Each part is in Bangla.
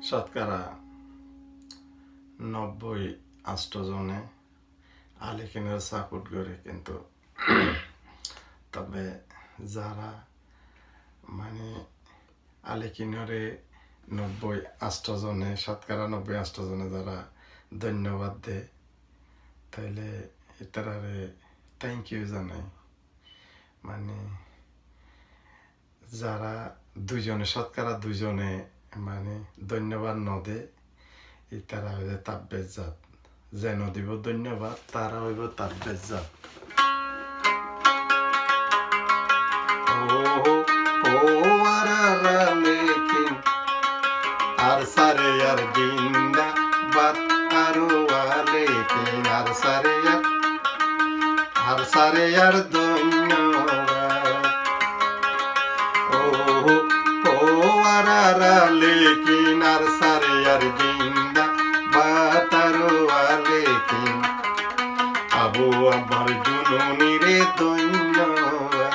শতকরা ৯০-৮০ জনে আলিকিনের সাপোর্ট করে, কিন্তু তবে যারা মানে আলিকিনরে ৯০-৮০ জনে শতকরা ৯০-৮০ জনে যারা ধন্যবাদ দেয়, তাইলে এটারে থ্যাংক ইউ জানাই। মানে যারা শতকরা দুজনে মানে ধন্যবাদ নদে, তারা হইবে তাব্বেজ জাত। যেন দিব ধন্যবাদ, তারা হইব তাব্বেজ জাত। আর সারে আর জিন্দা বাত আরো আলেকিন আর সারে আর ধন্যবাদ। লেকিন আর সারে আর জিন্দা বাতারো আলেকিন আবু আমার জুনুনি রে ধন্যবাদ।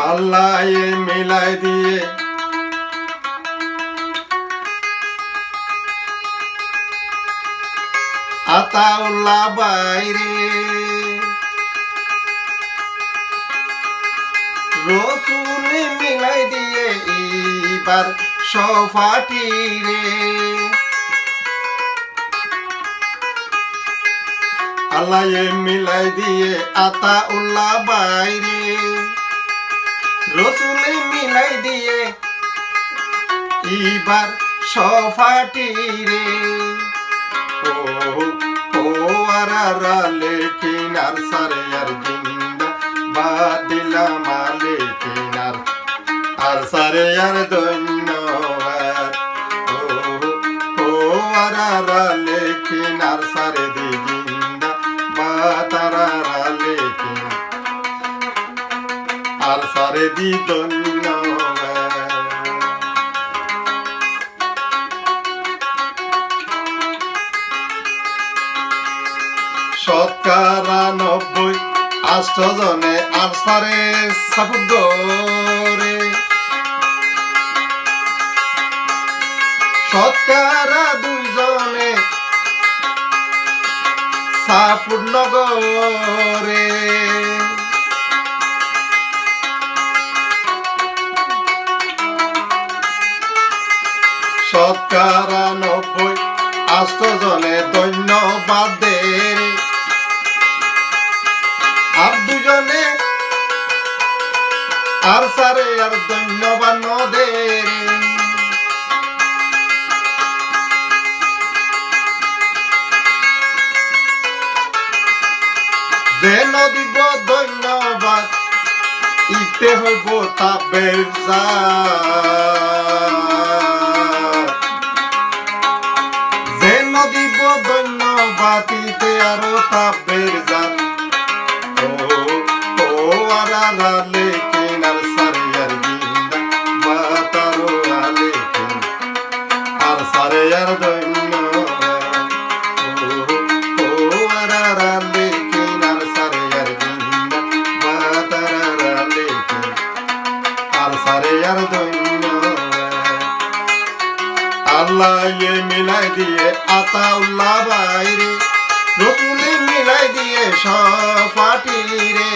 আল্লাহ এ মিলাই দিয়ে আতাউল্লাহ বাইরে রসুল মিলাই দিয়ে এইবার সফাটি রে। আল্লাহ মিলাই দিয়ে আতাউল্লাহ বাইরে রসুল মিলাই দিয়ে এইবার সফাটি রে। ও আরা লেকিন আর সারে আর জিন্দা বাদিলাম আলেকিন আর সারে আর ধন্যবাদ। ও আরা লেকিন আর সারে দি জিন্দা বাতারা লেকিন আর সারে দি ধন্যবাদ। শতকরা ৯০-৮০ জনে আর সারে সাপোর্ট করে। শতকরা ২ জনে সাপোর্ট নগরে। শতকরা ৯০-৮০ জনে ধন্যবাদ দেয়। আর ২ জনে আর সারে আর ধন্যবাদ নদে। যে নদীব ধন্যবাদ ইতে হইব তাব্বেজ জাত। যে নদীব ধন্যবাদ ইতে আরো তাব্বেজ জাত। লেকিন আর সারে আর জিন্দা বাতারো আলেকিন আর সারে আর ধন্যবাদ। লেকিন আর সারে আর জিন্দা বাতারা লেকিন আর সারে আর ধন্যবাদ। আল্লাহ মিলাই দিয়ে আতাউল্লাহ বাইরে রসুল মিলাই দিয়ে সফাটি রে।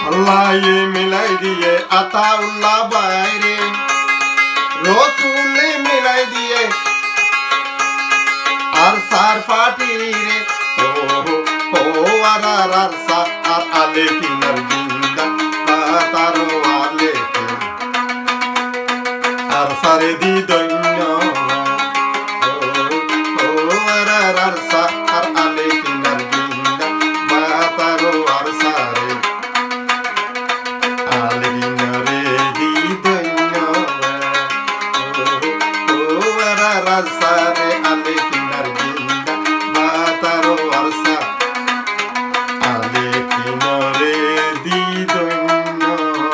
আল্লাহ মিলাই দিয়ে আতাউল্লাহ বাইরে রসুল মিলাই দিয়ে আর সার ফাটি রে। ও আর সা আর আলেকিন আর জিন্দা বাতারো আলেকিন আর সারে দি ধন্যবাদ। আর সা আর আলেকিন আর জিন্দা বাতারো আর সারে আলেকিনরে দি ধন্যবাদ। আর সারে আলেকিন আর জিন্দা বাতারো আর সা আলেকিনরে দি ধন্যবাদ।